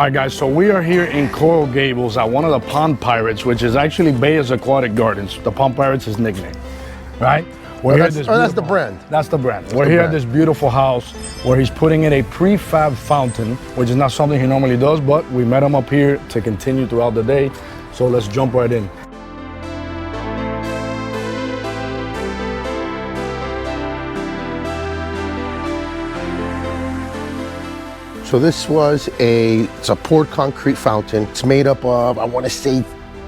All right, guys, so we are here in Coral Gables at one of the Pond Pirates, which is actually Bay's Aquatic Gardens. The Pond Pirates is nickname, right? That's the brand. That's the brand. We're here at this beautiful house where he's putting in a prefab fountain, which is not something he normally does, but we met him up here to continue throughout the day. So let's jump right in. So this was it's a poured concrete fountain. It's made up of, I want to say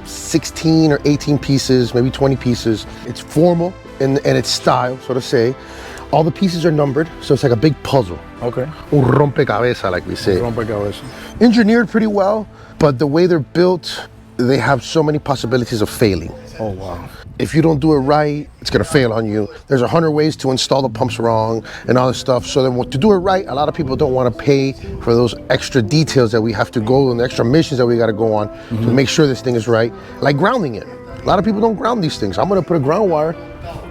16 or 18 pieces, maybe 20 pieces. It's formal in its style, so to say. All the pieces are numbered, so it's like a big puzzle. Okay. Un rompecabezas, like we say. Rompecabezas. Engineered pretty well, but the way they're built, they have so many possibilities of failing. Oh, wow. If you don't do it right, it's gonna fail on you. There's 100 ways to install the pumps wrong and all this stuff. So then to do it right, a lot of people don't wanna pay for those extra details that we have to go and the extra missions that we gotta go on to make sure this thing is right. Like grounding it. A lot of people don't ground these things. I'm gonna put a ground wire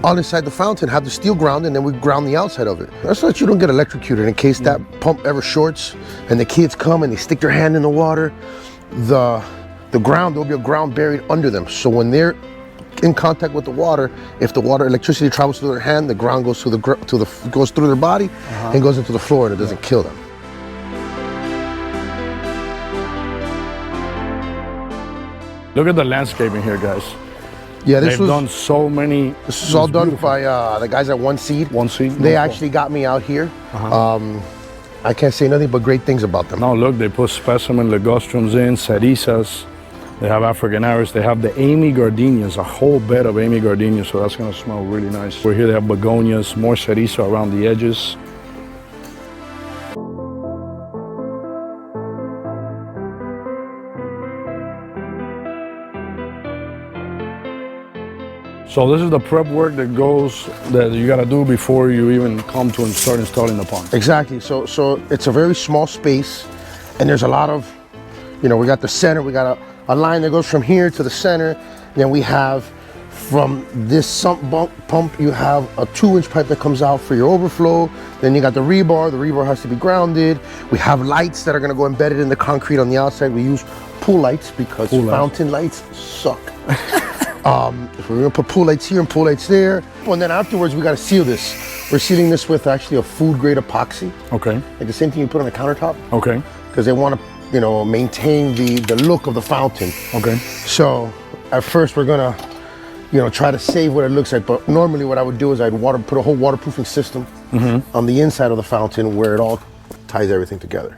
on inside the fountain, have the steel ground, and then we ground the outside of it. That's so that you don't get electrocuted in case that pump ever shorts and the kids come and they stick their hand in the water. The ground, there'll be a ground buried under them. So when they're in contact with the water, if the electricity travels through their hand, the ground goes through goes through their body and goes into the floor, and it doesn't kill them. Look at the landscaping here, guys. Yeah, They've done so many. This is all done by the guys at One Seed. One Seed. They actually got me out here. I can't say nothing but great things about them. No, look, they put specimen ligustrums in, cerisas. They have African iris. They have the Amy gardenias, a whole bed of Amy gardenias, so that's gonna smell really nice. We're here, they have begonias, more cerisa around the edges. So this is the prep work that you gotta do before you even come to and start installing the pond. Exactly, so it's a very small space, and there's a lot of, we got the center, we got a line that goes from here to the center. Then we have from this sump pump, you have a 2-inch pipe that comes out for your overflow. Then you got the rebar has to be grounded. We have lights that are gonna go embedded in the concrete on the outside. We use pool lights because fountain lights suck. We're gonna put pool lights here and pool lights there. And then afterwards, we gotta seal this. We're sealing this with actually a food grade epoxy. Okay. Like the same thing you put on a countertop. Okay. Because they wanna maintain the look of the fountain. Okay. So at first we're gonna, try to save what it looks like. But normally what I would do is I'd put a whole waterproofing system on the inside of the fountain where it all ties everything together.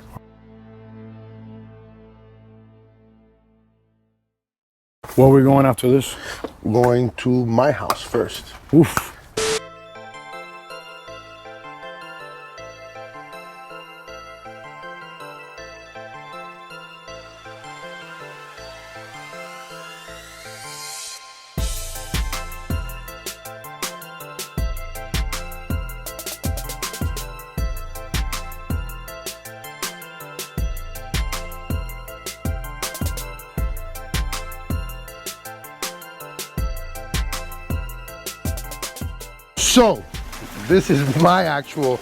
Where are we going after this? We're going to my house first. Oof. So, this is my actual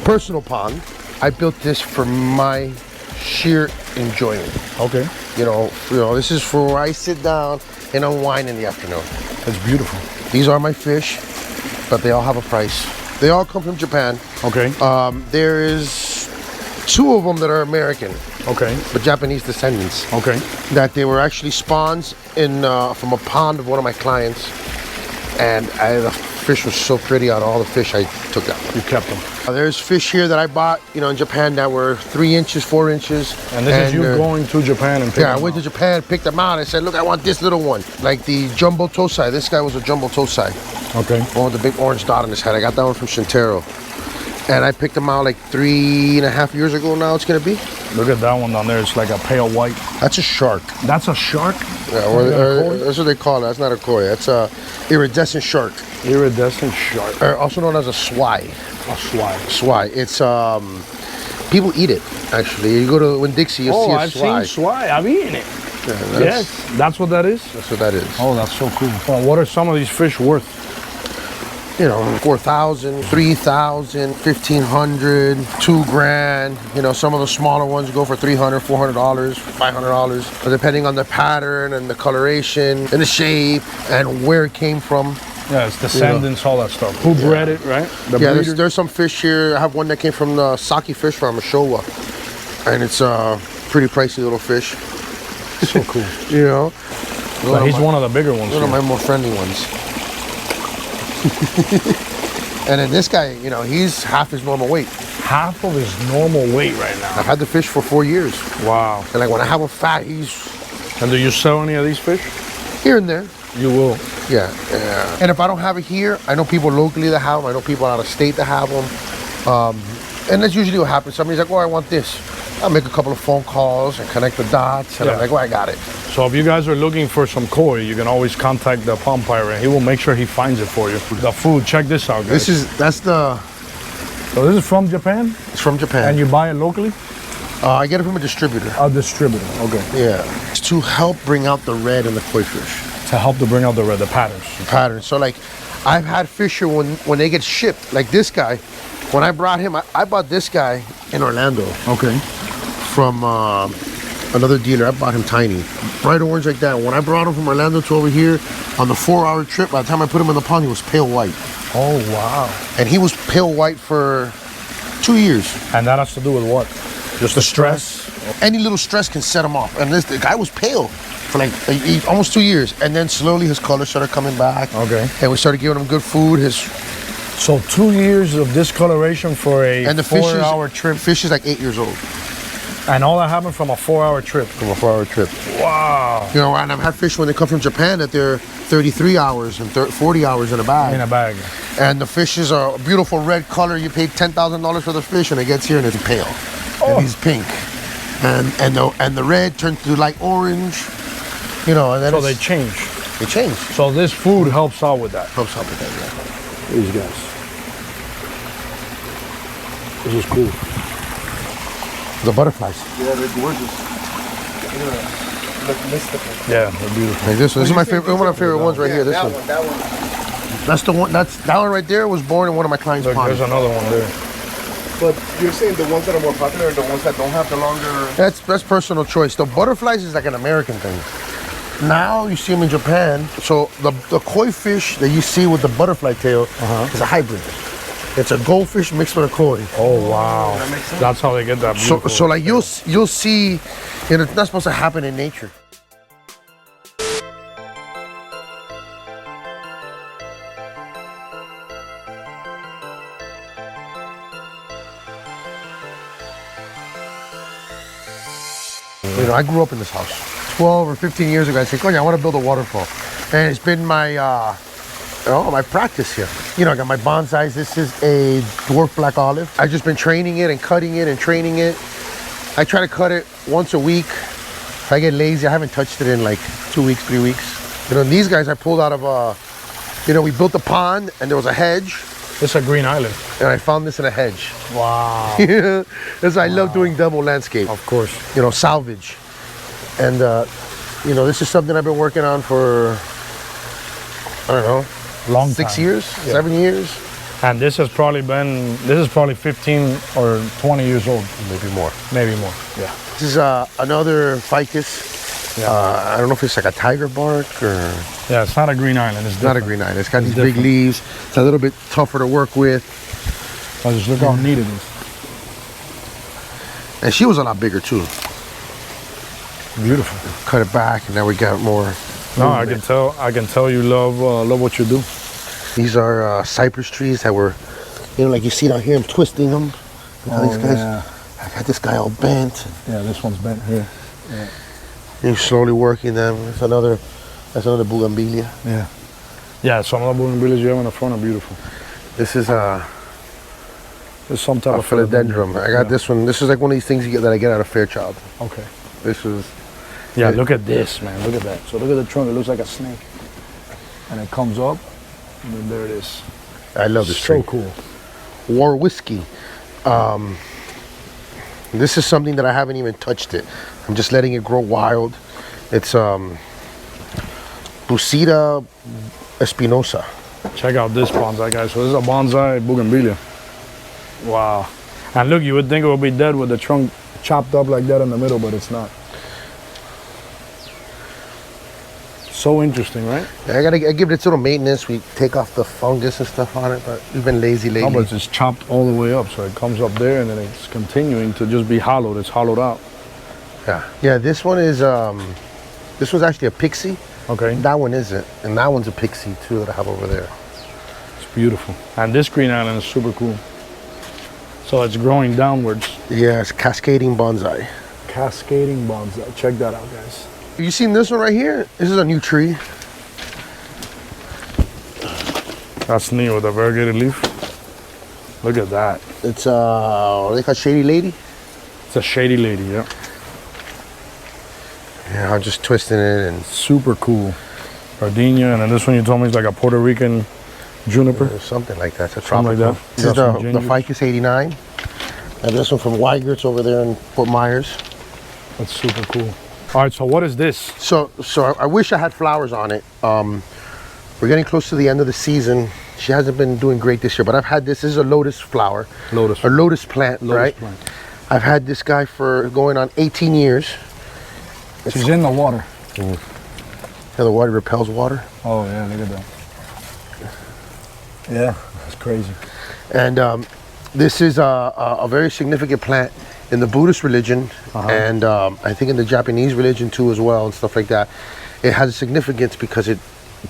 personal pond. I built this for my sheer enjoyment. Okay. This is for where I sit down and unwind in the afternoon. That's beautiful. These are my fish, but they all have a price. They all come from Japan. Okay. There is 2 of them that are American. Okay. But Japanese descendants. Okay. That they were actually spawns from a pond of one of my clients. And the fish was so pretty out of all the fish I took out. You kept them. There's fish here that I bought, in Japan that were 3 inches, 4 inches. And this is you going to Japan and picking them I went to Japan, picked them out. I said, look, I want this little one. Like the jumbo tosai. This guy was a jumbo tosai. Okay. One with the big orange dot on his head. I got that one from Shintaro. And I picked them out like 3.5 years ago now it's gonna be. Look at that one down there. It's like a pale white. That's a shark. That's a shark? Yeah, that's what they call it. That's not a koi. That's a iridescent shark. Iridescent shark. Also known as a swai. A swai. Swai. It's people eat it actually. You go to Winn-Dixie, you'll see a swai. Oh, I've seen swai. I've eaten it. Yeah, yes, that's what that is? That's what that is. Oh, that's so cool. Well, what are some of these fish worth? you know, 4,000, 3,000, 1,500, $2,000. You know, some of the smaller ones go for $300, $400, $500. But depending on the pattern and the coloration and the shape and where it came from. Yeah, it's descendants, all that stuff. Who bred it, right? The yeah, there's some fish here. I have one that came from the Saki Fish Farm, Showa. And it's a pretty pricey little fish. So cool. You know? But he's one of the bigger ones. One of my more friendly ones. And then this guy, you know, he's half his normal weight. Half of his normal weight right now. I've had the fish for 4 years. Wow. And like when I have him fat, he's... And do you sell any of these fish? Here and there. You will. Yeah. And if I don't have it here, I know people locally that have them. I know people out of state that have them. And that's usually what happens. Somebody's like, oh, I want this. I'll make a couple of phone calls and connect the dots. And I'm like, oh, I got it. So if you guys are looking for some koi, you can always contact the Pond Pirate. He will make sure he finds it for you. The food, check this out, guys. So this is from Japan? It's from Japan. And you buy it locally? I get it from a distributor. A distributor, okay. Yeah. It's to help bring out the red in the koi fish. To help to bring out the red, the patterns. The patterns. So like, I've had fish here when they get shipped, like this guy. When I brought him, I bought this guy in Orlando. Okay. From another dealer. I bought him tiny. Bright orange like that. When I brought him from Orlando to over here, on the 4-hour trip, by the time I put him in the pond, he was pale white. Oh, wow. And he was pale white for 2 years. And that has to do with what? Just the stress? Any little stress can set him off. And the guy was pale for like almost 2 years. And then slowly his color started coming back. Okay. And we started giving him good food. So 2 years of discoloration for a 4-hour trip. Fish is like 8 years old. And all that happened from a 4-hour trip? From a 4-hour trip. Wow. You know, and I've had fish when they come from Japan that they're 33 hours and 40 hours in a bag. In a bag. And the fish is a beautiful red color. You pay $10,000 for the fish and it gets here and it's pale. Oh. And he's pink. And the red turns to light orange. You know, and then so they change. They change. So this food helps out with that. Helps out with that, yeah. These guys. This is cool. The butterflies. Yeah, they're gorgeous. They look mystical. Yeah, they're beautiful. Like this one. This is my favorite. One of my favorite ones right here. This one. That one. That's the one. That one right there was born in one of my clients' ponds. There's another one there. But you're saying the ones that are more popular are the ones that don't have the longer... That's personal choice. The butterflies is like an American thing. Now you see them in Japan. So the koi fish that you see with the butterfly tail is a hybrid. It's a goldfish mixed with a koi. Oh wow! That's how they get that beautiful. So like you'll see, and it's not supposed to happen in nature. You know, I grew up in this house 12 or 15 years ago. I said, I want to build a waterfall, and it's been my my practice here. You know, I got my bonsais. This is a dwarf black olive. I've just been training it and cutting it and training it. I try to cut it once a week. If I get lazy, I haven't touched it in like 2 weeks, 3 weeks. You know, these guys I pulled out of you know, we built a pond and there was a hedge. This is a green island. And I found this in a hedge. Wow. That's why I love doing double landscape. Of course. You know, salvage. And, you know, this is something I've been working on for, I don't know, long 6 time. years, 7 years. And this is probably 15 or 20 years old. Maybe more. Maybe more, yeah. This is another ficus. Yeah. I don't know if it's like a tiger bark or... Yeah, it's not a green island. It's not a green island. It's got these big leaves. It's a little bit tougher to work with. Oh, just look how neat it is. And she was a lot bigger too. Beautiful. Cut it back, and now we got more. No, I can tell you love what you do. These are cypress trees that were, you know, like you see down here. I'm twisting them. These guys. Yeah. I got this guy all bent. Yeah, this one's bent here. Yeah. You're slowly working them. That's another bougainvillea. Yeah. Yeah, some of the bougainvilleas you have in the front are beautiful. This is some type of philodendron. I got this one. This is like one of these things that I get out of Fairchild. Okay. This is. Yeah, look at this, man. Look at that. So look at the trunk. It looks like a snake. And it comes up, and then there it is. I love this tree. So cool. War whiskey. This is something that I haven't even touched it. I'm just letting it grow wild. It's Buceta espinosa. Check out this bonsai, guys. So this is a bonsai bougainvillea. Wow. And look, you would think it would be dead with the trunk chopped up like that in the middle, but it's not. So interesting, right? I give it its little maintenance. We take off the fungus and stuff on it, but we've been lazy lately. No, but it's just chopped all the way up, so it comes up there and then it's continuing to just be hollowed. It's hollowed out. Yeah. This one is this was actually a pixie. Okay. That one isn't, and that one's a pixie too that I have over there. It's beautiful. And this green island is super cool. So it's growing downwards. Yeah, it's cascading bonsai. Cascading bonsai. Check that out, guys. Have you seen this one right here? This is a new tree. That's neat with a variegated leaf. Look at that. It's what do they call Shady Lady? It's a shady lady, yeah. Yeah, I'm just twisting it and Super cool. Gardenia, and then this one you told me is like a Puerto Rican juniper. something like that. It's a Something like tropical. that. This is Got some the ginger. Ficus 89. And this one from Weigert's over there in Fort Myers. That's super cool. All right, so what is this? So I wish I had flowers on it. We're getting close to the end of the season. She hasn't been doing great this year, but I've had this. This is a lotus flower. Lotus. A lotus plant, Lotus right? plant. I've had this guy for going on 18 years. She's in the water. Yeah, the water repels water. Oh, yeah, look at that. Yeah, that's crazy. And this is a very significant plant in the Buddhist religion, and I think in the Japanese religion too as well, and stuff like that. It has a significance because it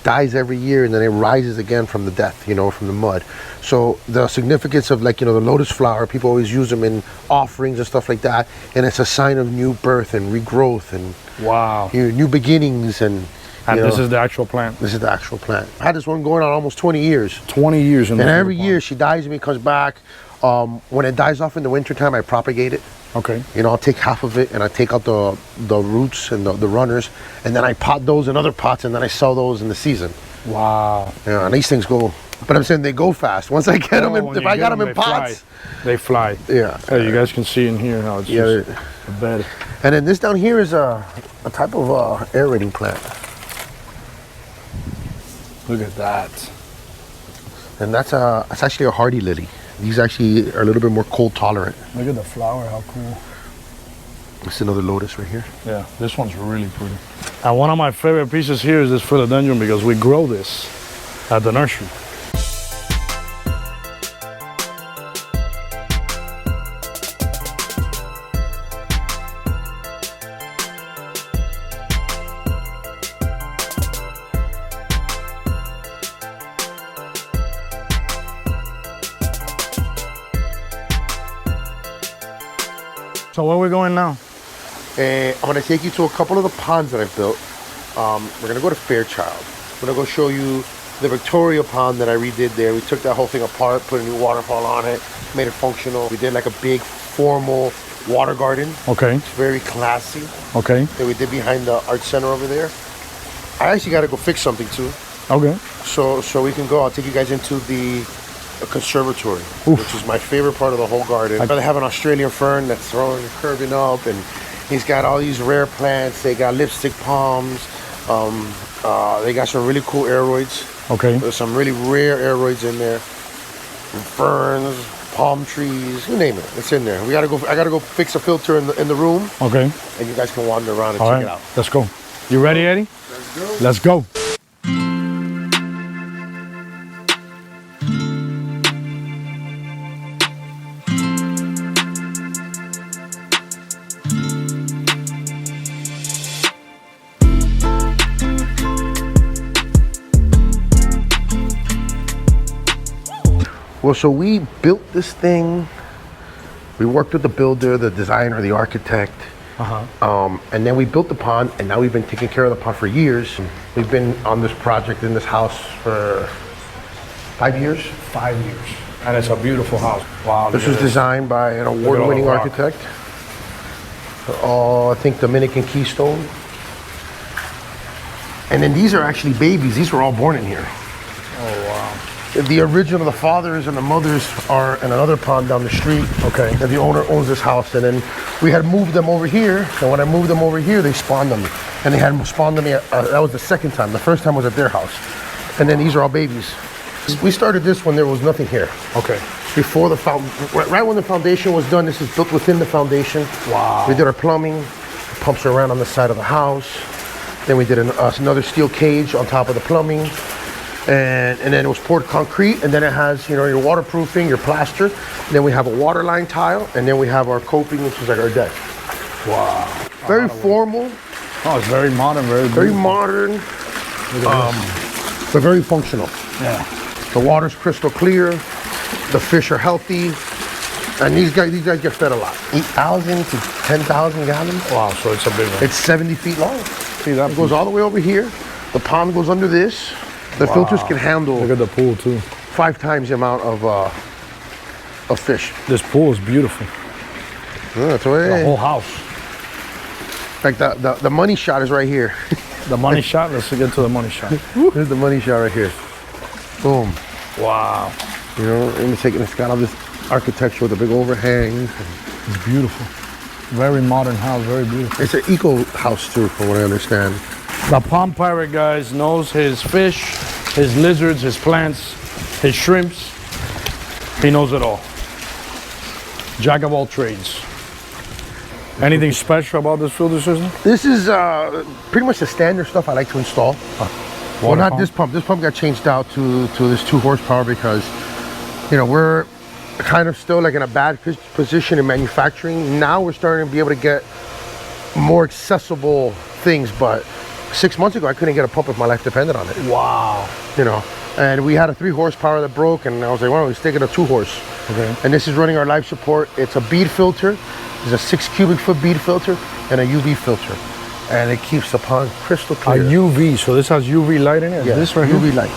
dies every year and then it rises again from the death, from the mud. So the significance of, like, the lotus flower, people always use them in offerings and stuff like that, and it's a sign of new birth and regrowth and Wow. new beginnings. And this is the actual plant. this is the actual plant. I had this one going on almost 20 years. 20 years in And the every year she dies and it comes back. When it dies off in the wintertime, I propagate it. Okay. I'll take half of it and I take out the roots and the runners, and then I pot those in other pots, and then I sell those in the season. Wow. Yeah, and these things go, but I'm saying they go fast. Once I get them, when if you I get got them in they pots. They fly. Yeah. Hey, you guys can see in here how it's just a bed. And then this down here is a type of aerating plant. Look at that. And that's actually a hardy lily. These actually are a little bit more cold tolerant. Look at the flower, how cool. This is another lotus right here. Yeah, this one's really pretty. And one of my favorite pieces here is this philodendron because we grow this at the nursery. So where are we going now? I'm gonna take you to a couple of the ponds that I've built. We're gonna go to Fairchild. I'm gonna go show you the Victoria pond that I redid there. We took that whole thing apart, put a new waterfall on it, made it functional. We did like a big formal water garden. Okay. It's very classy. Okay. That we did behind the art center over there. I actually gotta go fix something too. Okay. So we can go. I'll take you guys into the conservatory, which is my favorite part of the whole garden. They have an Australian fern that's throwing, curving up, and he's got all these rare plants. They got lipstick palms. They got some really cool aeroids. Okay. There's some really rare aeroids in there. Ferns, palm trees, you name it. It's in there. I gotta go fix a filter in the room. Okay. And you guys can wander around and All check right. it out. Let's go. You ready, Eddie? Let's go. Well, so we built this thing. We worked with the builder, the designer, the architect. And then we built the pond, and now we've been taking care of the pond for years. We've been on this project in this house for 5 years. 5 years. And it's a beautiful house. Wow. This was designed by an award-winning rock. architect. I think Dominican Keystone. And then these are actually babies. These were all born in here. Oh, wow. The original, the fathers and the mothers are in another pond down the street. Okay. And the owner owns this house. And then we had moved them over here. And when I moved them over here, they spawned them. And they had spawned them, that was the second time. The first time was at their house. And then these are all babies. We started this when there was nothing here. Okay. Before the right when the foundation was done, this is built within the foundation. Wow. We did our plumbing, pumps are around on the side of the house. Then we did another steel cage on top of the plumbing. And then it was poured concrete, and then it has, you know, your waterproofing, your plaster. And then we have a water line tile, and then we have our coping, which is like our deck. Wow. Very formal. Oh, it's very modern, very modern, but very functional. Yeah. The water's crystal clear. The fish are healthy, and these guys get fed a lot. 8,000 to 10,000 gallons. Wow, so it's a big one. It's 70 feet long. See that? It goes all the way over here. The pond goes under this. The filters can handle. Look at the pool too. 5 times the amount of fish. This pool is beautiful. Yeah, that's right. The whole house. Like the money shot is right here. The money shot. Let's get to the money shot. Here's the money shot right here. Boom. Wow. You know, it's got all this architecture with the big overhangs. It's beautiful. Very modern house, very beautiful. It's an eco house too, from what I understand. The Palm Pirate, guys, knows his fish, his lizards, his plants, his shrimps. He knows it all. Jack of all trades. Anything special about this filter system? This is pretty much the standard stuff I like to install. Well, not pump? this pump. This pump got changed out to this 2 horsepower because, you know, we're kind of still like in a bad position in manufacturing. Now we're starting to be able to get more accessible things, but 6 months ago I couldn't get a pump if my life depended on it. Wow. You know, and we had a 3 horsepower that broke, and I was like, why don't we stick it a 2 horse? Okay. And this is running our life support. It's a bead filter. It's a 6 cubic foot bead filter and a UV filter, and it keeps the pond crystal clear. A UV, so this has UV light in it? Yeah, this right UV here? light.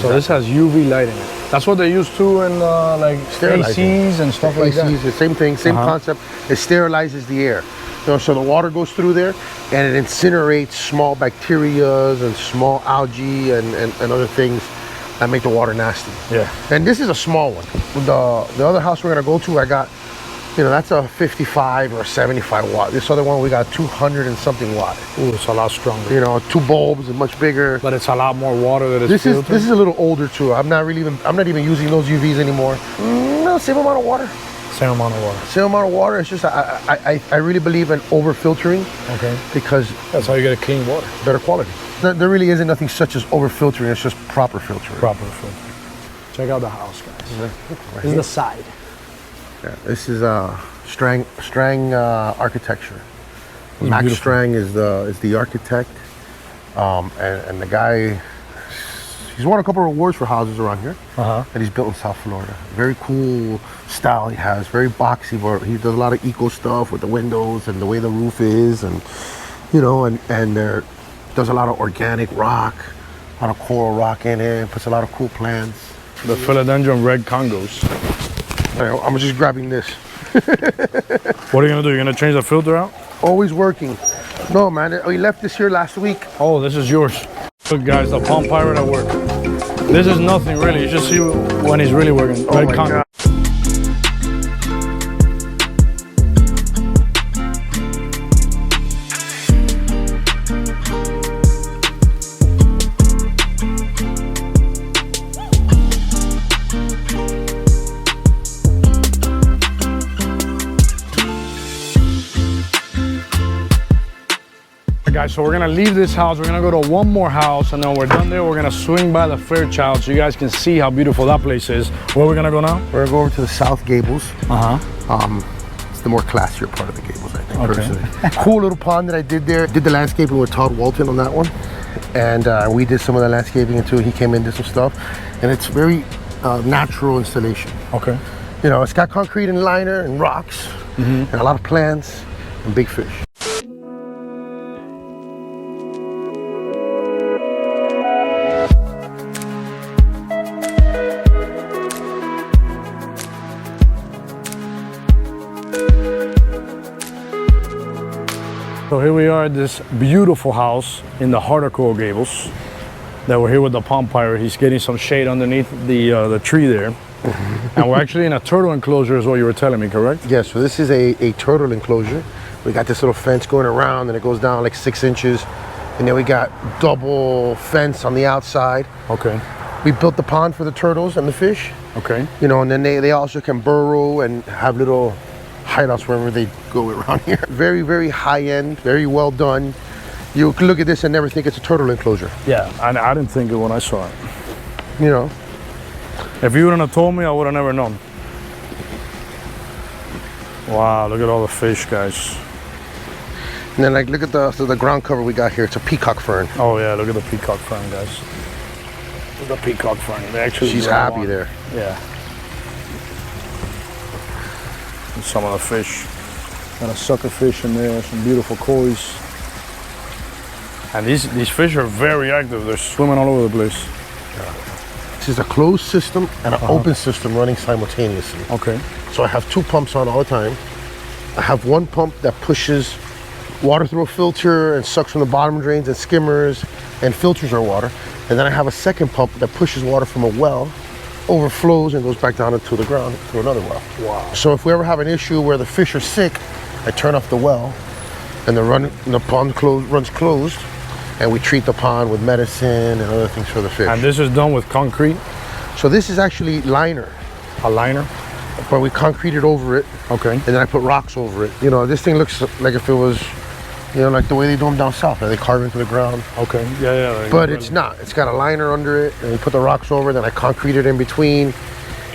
So this has UV light in it. That's what they use too in like Sterilizing. ACs and stuff like that. The same thing, same concept. It sterilizes the air. You know, so the water goes through there and it incinerates small bacterias and small algae and other things that make the water nasty. Yeah. And this is a small one. The other house we're gonna go to, I got, you know, that's a 55 or 75 watt. This other one, we got 200 and something watt. Ooh, it's a lot stronger. You know, 2 bulbs and much bigger. But it's a lot more water that is This filtered. is a little older too. I'm not even using those UVs anymore. No, same amount of water. Same amount of water. Same amount of water. It's just I really believe in over filtering. Okay. Because That's how you get a clean water. better quality. There really isn't nothing such as over filtering. It's just proper filtering. Proper filter. Check out the house, guys. Right This is the side. Yeah, this is Strang architecture. Max beautiful. Strang is the architect, and the guy. He's won a couple of awards for houses around here, and he's built in South Florida. Very cool style he has, very boxy. But he does a lot of eco stuff with the windows and the way the roof is, and you know, and there does a lot of organic rock, a lot of coral rock in it. Puts a lot of cool plants. The philodendron red Congos. I'm just grabbing this. What are you gonna do? You're gonna change the filter out? Always working. No, man, we left this here last week. Oh, this is yours. Look, guys, the Palm Pirate at work. This is nothing really. You should see when he's really working. Oh Red my Congo. God. Guys, so we're gonna leave this house. We're gonna go to one more house, and then we're done there. We're gonna swing by the Fairchild so you guys can see how beautiful that place is. Where are we gonna go now? We're gonna go over to the South Gables. Uh-huh. It's the more classier part of the Gables, I think, Okay. personally. Cool little pond that I did there. Did the landscaping with Todd Walton on that one. And we did some of the landscaping too. He came in, did some stuff. And it's very natural installation. Okay. You know, it's got concrete and liner and rocks and a lot of plants and big fish. So here we are at this beautiful house in the heart of Coral Gables. That we're here with the Palm Pirate. He's getting some shade underneath the tree there. And we're actually in a turtle enclosure is what you were telling me, correct? Yeah, so this is a turtle enclosure. We got this little fence going around and it goes down like 6 inches. And then we got double fence on the outside. Okay. We built the pond for the turtles and the fish. Okay. You know, and then they also can burrow and have little hideouts wherever they go around here. Very, very high end, very well done. You can look at this and never think it's a turtle enclosure. Yeah, I didn't think it when I saw it. You know. If you wouldn't have told me, I would have never known. Wow, look at all the fish, guys. And then like look at the ground cover we got here. It's a peacock fern. Oh yeah, look at the peacock fern, guys. Look at the peacock fern. They actually She's happy there. Yeah. And some of the fish. Got a sucker fish in there, some beautiful koi's. And these fish are very active. They're swimming all over the place. This is a closed system and an open system running simultaneously. Okay. So I have 2 pumps on all the time. I have one pump that pushes water through a filter and sucks from the bottom drains and skimmers and filters our water. And then I have a second pump that pushes water from a well, overflows and goes back down into the ground through another well. Wow. So if we ever have an issue where the fish are sick, I turn off the well and the pond runs closed, and we treat the pond with medicine and other things for the fish. And this is done with concrete? So this is actually liner. A liner? But we concreted over it. Okay. And then I put rocks over it. You know, this thing looks like if it was, you know, like the way they do them down south, where they carve into the ground. Okay, yeah. But it's not. It's got a liner under it, and we put the rocks over it, then I concreted in between.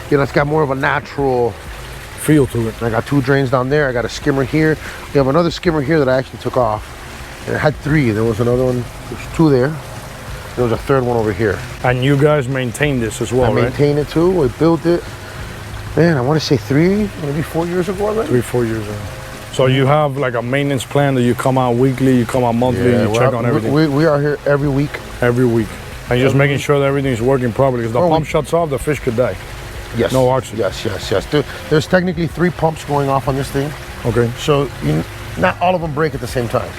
You know, it's got more of a natural feel to it. I got 2 drains down there. I got a skimmer here. We have another skimmer here that I actually took off. And it had 3. There was another one. There's 2 there. There was a 3rd one over here. And you guys maintain this as well, right? I maintain it too. We built it. Man, I want to say 3, maybe 4 years ago already. 3-4 years ago. So you have like a maintenance plan that you come out weekly, you come out monthly, and you check on everything? We are here every week. Every week. And you're just making sure that everything's working properly, because the pump shuts off, the fish could die. Yes. No oxygen. Yes. There's technically 3 pumps going off on this thing. Okay. So not all of them break at the same time.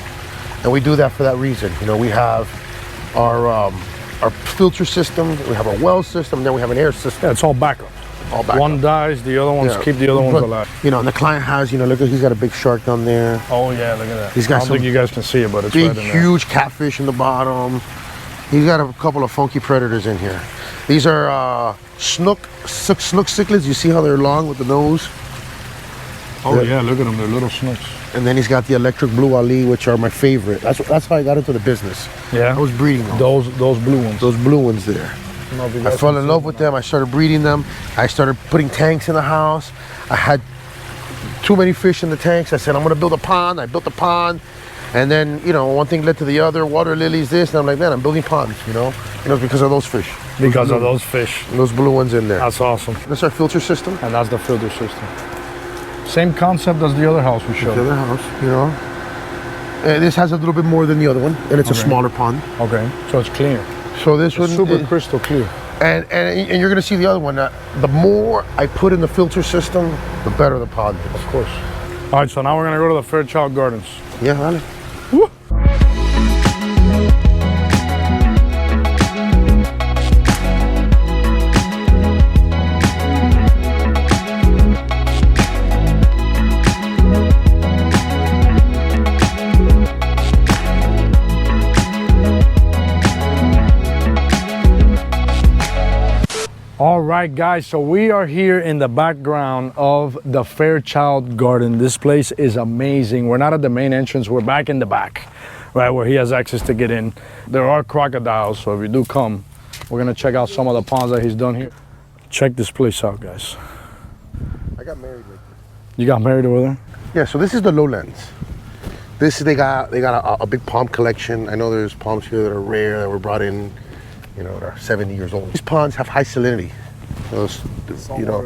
And we do that for that reason. You know, we have our filter system, we have a well system, then we have an air system. Yeah, it's all backup. All backup. One dies, the other ones keep the other ones alive. You know, and the client has, you know, look, he's got a big shark down there. Oh yeah, look at that. He's got I don't think you guys can see it, but it's big, right in there. huge catfish in the bottom. He's got a couple of funky predators in here. These are snook cichlids. You see how they're long with the nose? Oh yeah, look at them, they're little snooks. And then he's got the electric blue Ali, which are my favorite. That's how I got into the business. Yeah? I was breeding them. Those blue ones. Those blue ones there. I fell in love with them. I started breeding them. I started putting tanks in the house. I had too many fish in the tanks. I said, I'm gonna build a pond. I built a pond. And then, you know, one thing led to the other. Water lilies, this. And I'm like, man, I'm building ponds, you know? And it was because of those fish. Because of those fish. Those blue ones in there. That's awesome. That's our filter system. And that's the filter system. Same concept as the other house we showed. The other house, you know. And this has a little bit more than the other one, and it's a smaller pond. Okay, so it's clear. So this one super crystal clear. And you're gonna see the other one. The more I put in the filter system, the better the pond is. Of course. All right, so now we're gonna go to the Fairchild Gardens. Yeah, vale. Woo. All right, guys, so we are here in the background of the Fairchild Garden. This place is amazing. We're not at the main entrance, we're back in the back, right, where he has access to get in. There are crocodiles, so if you do come, we're gonna check out some of the ponds that he's done here. Check this place out, guys. I got married right there. You got married over there? Yeah, so this is the lowlands. They got a big palm collection. I know there's palms here that are rare that were brought in, you know, that are 70 years old. These ponds have high salinity. Those, you know,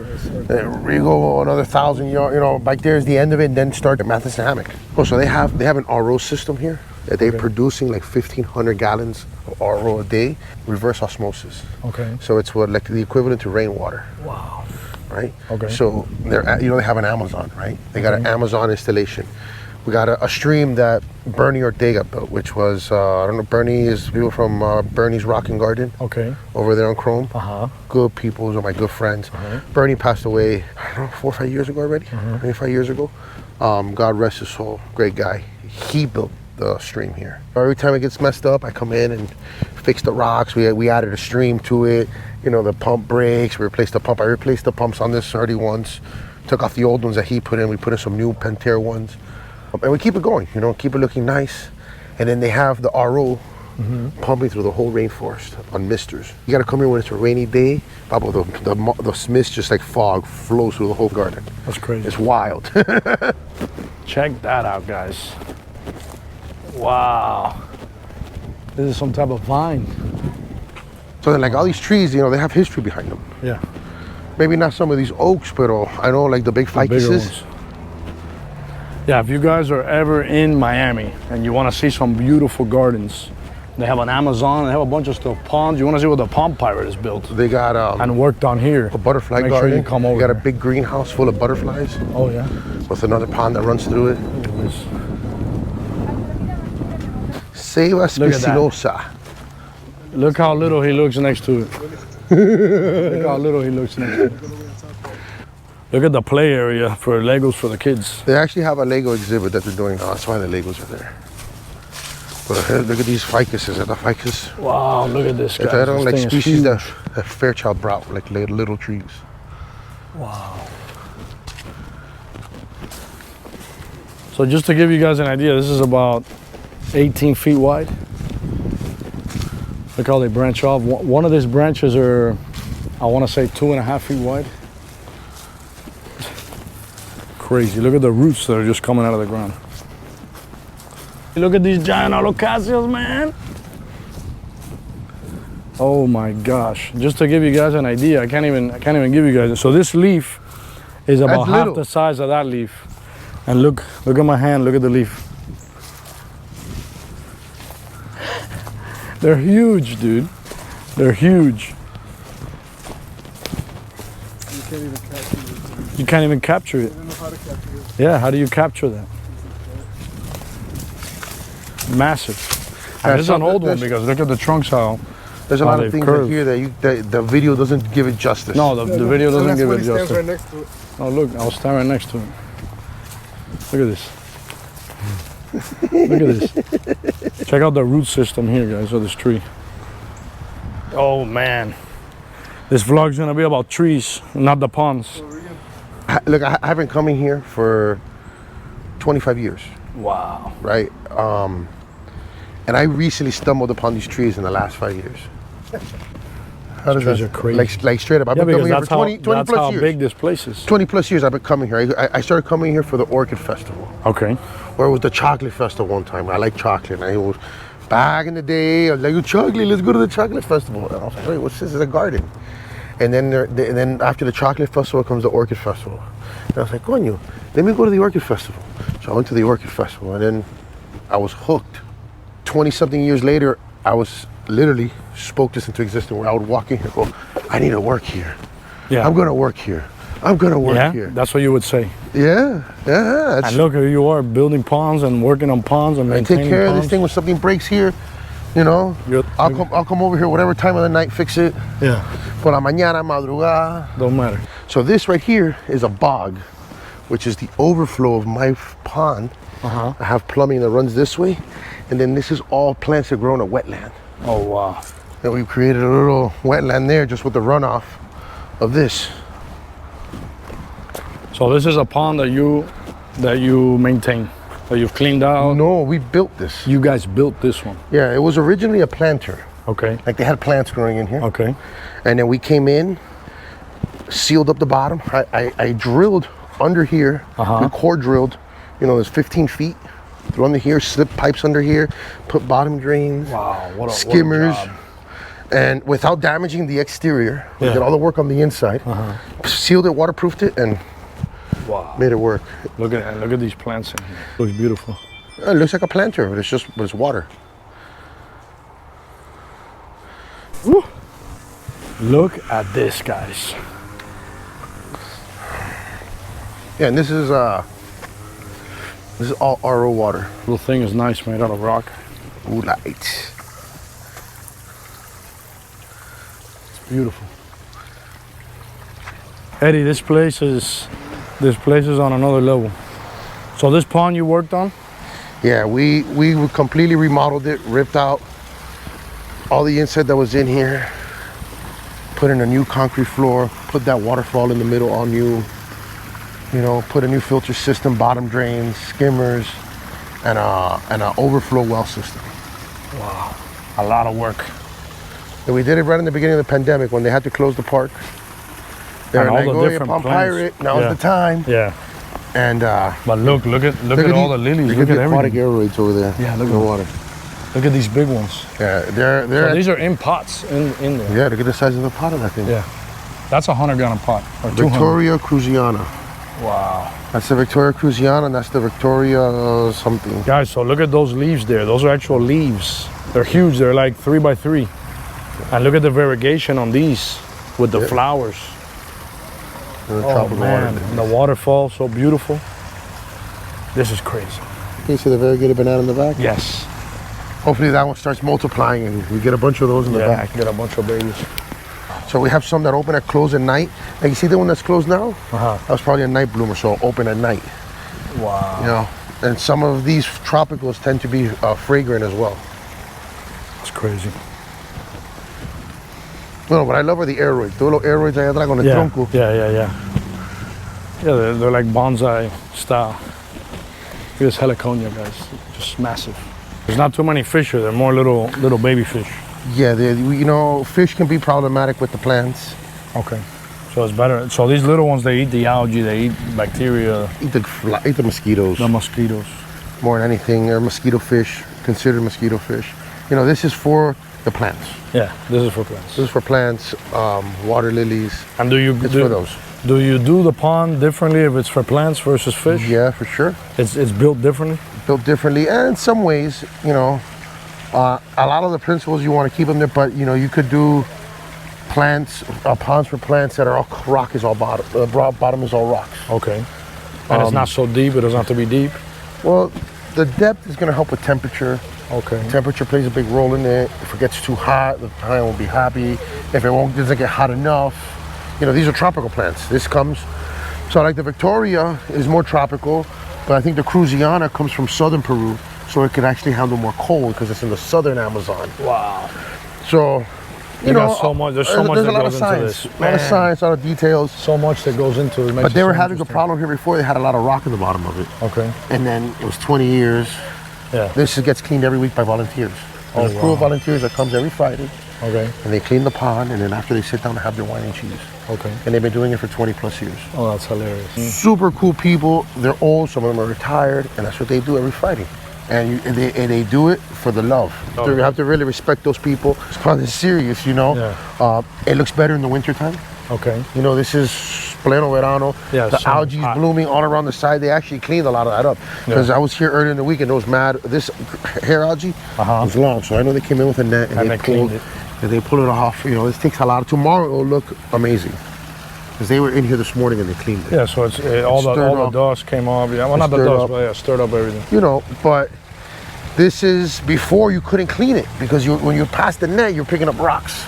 you go another 1,000 yards, you know, back there's the end of it, and then start the Matheson Hammock. Oh, so they have an RO system here that they're producing like 1,500 gallons of RO a day, reverse osmosis. Okay. So it's what, like the equivalent to rainwater. Wow. Right? Okay. So they're, you know, they have an Amazon, right? They got an Amazon installation. We got a stream that Bernie Ortega built, which was, I don't know, Bernie is people from Bernie's Rockin' Garden. Okay. Over there on Chrome. Uh-huh. Good people, those are my good friends. Bernie passed away, I don't know, 4 or 5 years ago already, maybe 5 years ago. God rest his soul, great guy. He built the stream here. Every time it gets messed up, I come in and fix the rocks. We added a stream to it. You know, the pump breaks, we replaced the pump. I replaced the pumps on this already once. Took off the old ones that he put in. We put in some new Pentair ones. And we keep it going, you know, keep it looking nice. And then they have the RO pumping through the whole rainforest on misters. You gotta come here when it's a rainy day. The mist, just like fog, flows through the whole garden. That's crazy. It's wild. Check that out, guys. Wow. This is some type of vine. So then, like all these trees, you know, they have history behind them. Yeah. Maybe not some of these oaks, but I know like the big ficuses. Yeah, if you guys are ever in Miami and you want to see some beautiful gardens, they have an Amazon, they have a bunch of stuff, ponds. You want to see what the pond pirate is built. They got and worked on here. A butterfly Make garden. Sure you come over. You got a big greenhouse full of butterflies. Oh yeah. With another pond that runs through it. Look at this. Ceiba spicinosa. Look how little he looks next to it. Look how little he looks next to it. Look at the play area for Legos for the kids. They actually have a Lego exhibit that they're doing now. That's why the Legos are there. But look at these ficuses. Are the ficus? Wow, look at this, guys. I don't like This thing is species that huge. Fairchild brought, like little trees. Wow. So just to give you guys an idea, this is about 18 feet wide. Look how they branch off. One of these branches are, I want to say 2.5 feet wide. Crazy. Look at the roots that are just coming out of the ground. Look at these giant alocasias, man. Oh my gosh. Just to give you guys an idea, I can't even give you guys. So this leaf is about half the size of that leaf. And look at my hand, look at the leaf. They're huge, dude. They're huge. You can't even capture it. I don't know how to capture it. Yeah, how do you capture that? Massive. And this is an old one because look at the trunks how. There's a lot of things in here that the video doesn't give it justice. No, the video doesn't give it justice. Right next to it. Oh look, I was standing right next to it. Look at this. Look at this. Check out the root system here, guys, of this tree. Oh man. This vlog's gonna be about trees, not the ponds. Look, I've been coming here for 25 years. Wow. Right? And I recently stumbled upon these trees in the last 5 years. How does trees are crazy. Like straight up. I've been coming here for 20 plus years. That's how big this place is. 20 plus years I've been coming here. I started coming here for the Orchid Festival. Okay. Or it was the Chocolate Festival one time. I like chocolate. And I was back in the day. I was like, chocolate, let's go to the Chocolate Festival. And I was like, wait, what's this? It's a garden. And then after the Chocolate Festival comes the Orchid Festival. And I was like, coño, let me go to the Orchid Festival. So I went to the Orchid Festival and then I was hooked. 20 something years later, I was literally spoke this into existence where I would walk in here and go, I need to work here. Yeah. I'm gonna work here. I'm gonna work here. That's what you would say. Yeah. And look, here you are building ponds and working on ponds and maintaining take care ponds. of this thing when something breaks here. You know, I'll come over here whatever time of the night, fix it. Yeah. Por la mañana, madrugada. Don't matter. So this right here is a bog, which is the overflow of my pond. I have plumbing that runs this way, and then this is all plants that grow in a wetland. Oh wow. And we've created a little wetland there just with the runoff of this. So this is a pond that you maintain, that you've cleaned out? No, we built this. You guys built this one? Yeah, it was originally a planter. Okay. Like they had plants growing in here. Okay. And then we came in, sealed up the bottom. I drilled under here. We core drilled, you know, there's 15 feet through under here, slip pipes under here, put bottom drains, wow, what a skimmers. job. And without damaging the exterior, we did all the work on the inside, sealed it, waterproofed it, and made it work. Look at these plants in here. Looks beautiful. It looks like a planter, but it's water. Woo. Look at this, guys. Yeah, and this is all RO water. Little thing is nice, made out of rock. Ooh, light. Beautiful. Eddie, this place is on another level. So this pond you worked on? Yeah, we completely remodeled it, ripped out all the inside that was in here, put in a new concrete floor, put that waterfall in the middle all new, you know, put a new filter system, bottom drains, skimmers, and an overflow well system. Wow, a lot of work. And we did it right in the beginning of the pandemic when they had to close the park. They're And all like, the oh, yeah, different Palm plants. Pirate, now's Yeah. the time. Yeah. And But look at all the lilies. Look at the aquatic everything. aeroids over there. Yeah, look in at the them. water. Look at these big ones. Yeah, So they're these are in pots in there. yeah, look at the size of the pot of that thing. Yeah. That's a 100-gallon pot or 200. Victoria Cruziana. Wow. That's the Victoria Cruziana, and that's the Victoria something. Guys, so look at those leaves there. Those are actual leaves. They're huge. They're like 3 by 3. And look at the variegation on these with the flowers. On the Oh top of the man, water. and the waterfall, so beautiful. This is crazy. Can you see the variegated banana in the back? Yes. Hopefully that one starts multiplying and we get a bunch of those in the Yeah, back. get a bunch of babies. So we have some that open at close at night. Like you see the one that's closed now? Uh-huh. That was probably a night bloomer, so open at night. Wow. You know, and some of these tropicals tend to be fragrant as well. It's crazy. No, but I love are the aeroids. The little aeroids I have on the Yeah, tronco. yeah. Yeah, they're like bonsai style. Look at this heliconia, guys. Just massive. There's not too many fish here. They're more little baby fish. Yeah, you know, fish can be problematic with the plants. Okay. So it's better. So these little ones, they eat the algae, they eat bacteria, Eat the mosquitoes. the mosquitoes. More than anything, they're mosquito fish, considered mosquito fish. You know, this is for the plants. Yeah, this is for plants. This is for plants, water lilies. And do you It's for those. Do you do the pond differently if it's for plants versus fish? Yeah, for sure. It's built differently? Built differently, and in some ways, you know, a lot of the principles you want to keep them there, but you know, you could do plants, ponds for plants that are all rock is all bottom, bottom is all rocks. Okay. And it's not so deep, it doesn't have to be deep? Well, the depth is going to help with temperature. Okay. Temperature plays a big role in it. If it gets too hot, the plant won't be happy. If it doesn't get hot enough, you know, these are tropical plants. This comes, so like the Victoria is more tropical, but I think the Cruziana comes from southern Peru, so it could actually handle more cold because it's in the southern Amazon. Wow. So, you know, got so much, there's so much there's that a lot goes of into science. this. A lot of Man. science, a lot of details. So much that goes into it. But they were having a problem here before. They had a lot of rock in the bottom of it. Okay. And then it was 20 years. Yeah. This gets cleaned every week by volunteers. There's a crew of volunteers that comes every Friday, Okay. and they clean the pond, and then after they sit down and have their wine and cheese. Okay. And they've been doing it for 20 plus years. Oh, that's hilarious. Super cool people. They're old, some of them are retired, and that's what they do every Friday. And they do it for the love. Oh. So you have to really respect those people. It's probably serious, you know. Yeah. It looks better in the wintertime. Okay. You know, this is pleno verano. Yeah, the summer, algae's hot. blooming all around the side. They actually cleaned a lot of that up. Because I was here earlier in the week and it was mad. This hair algae was long. So I know they came in with a net and they cleaned pulled it. and they pull it off. You know, this takes a lot. Tomorrow it will look amazing. Because they were in here this morning and they cleaned it. Yeah, so it's all the dust came off. Yeah, well, not the stirred dust, up. but yeah, stirred up everything. You know, but this is before you couldn't clean it because when you pass the net, you're picking up rocks.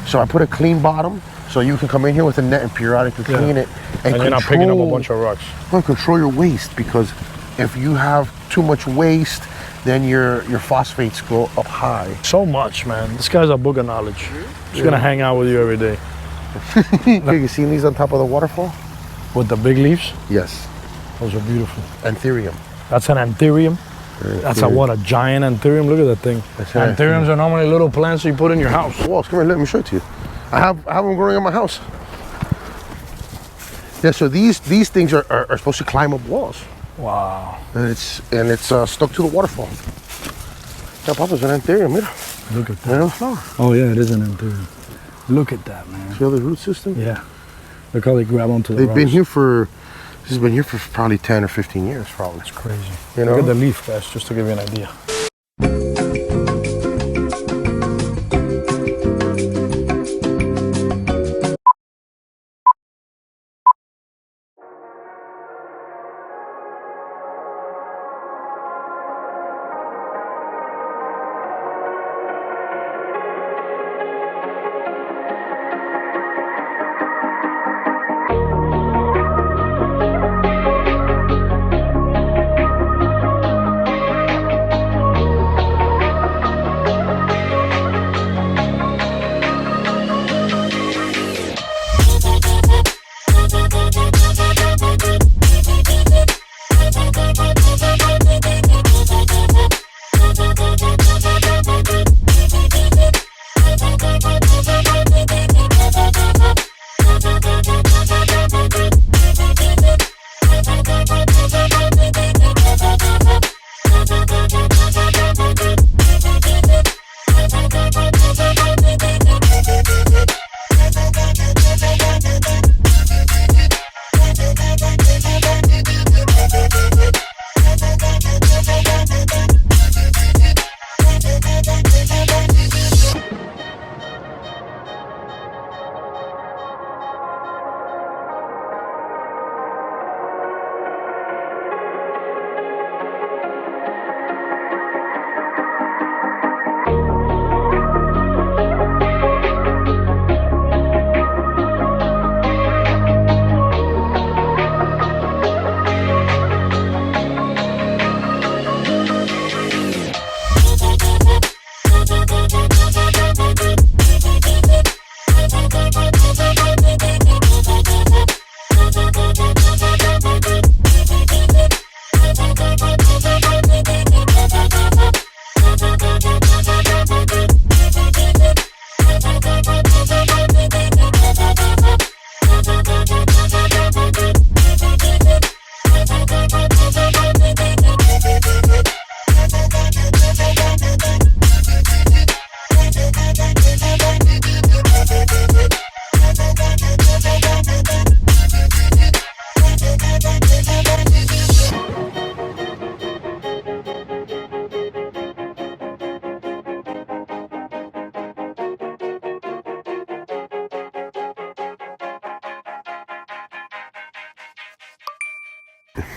So I put a clean bottom so you can come in here with a net and periodically clean it. And you're not picking up a bunch of rocks. Well, control your waste, because if you have too much waste, then your phosphates go up high. So much, man. This guy's a book of knowledge. He's gonna hang out with you every day. Here, you see these on top of the waterfall? With the big leaves? Yes. Those are beautiful. Anthurium. That's an anthurium. That's a giant anthurium. Look at that thing. Anthuriums are normally little plants you put in your house. Walls, come here, let me show it to you. I have them growing in my house. Yeah, so these things are supposed to climb up walls. Wow. And it's stuck to the waterfall. Yeah, Papa's an anthurium, mira. Look at that. There's a flower. Oh yeah, it is an anthurium. Look at that, man. See all the root system? Yeah. Look how they grab onto the They've been rocks. here for, this has been here for probably 10 or 15 years, probably. It's crazy. You know? Look at the leaf, guys, just to give you an idea.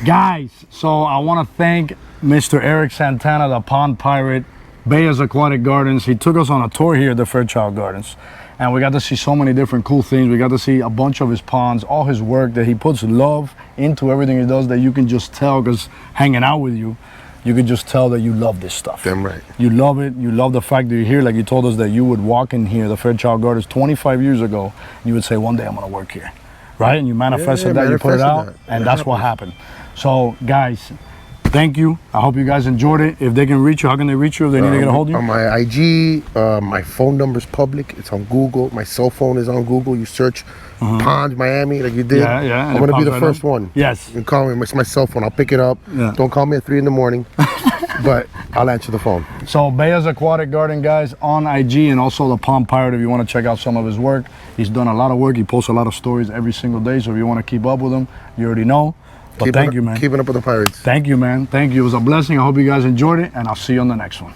Guys, so I want to thank Mr. Erick Santana, the Pond Pirate, Bay's Aquatic Gardens. He took us on a tour here at the Fairchild Gardens, and we got to see so many different cool things. We got to see a bunch of his ponds, all his work, that he puts love into everything he does, that you can just tell, because hanging out with you, you can just tell that you love this stuff. Damn right. You love it. You love the fact that you're here. Like you told us that you would walk in here, the Fairchild Gardens, 25 years ago, and you would say, one day I'm going to work here, right? And you manifested that, you put it out, and that's what happened. So, guys, thank you. I hope you guys enjoyed it. If they can reach you, how can they reach you if they need to get a hold of you? On my IG, my phone number's public. It's on Google. My cell phone is on Google. You search Pond Miami like you did. Yeah. I'm going to be the first one. Yes. You can call me. It's my cell phone. I'll pick it up. Yeah. Don't call me at 3 in the morning, but I'll answer the phone. So, Bay's Aquatic Garden, guys, on IG, and also the Pond Pirate if you want to check out some of his work. He's done a lot of work. He posts a lot of stories every single day, so if you want to keep up with him, you already know. But thank you, man. Keeping up with the Pirates. Thank you, man. Thank you. It was a blessing. I hope you guys enjoyed it, and I'll see you on the next one.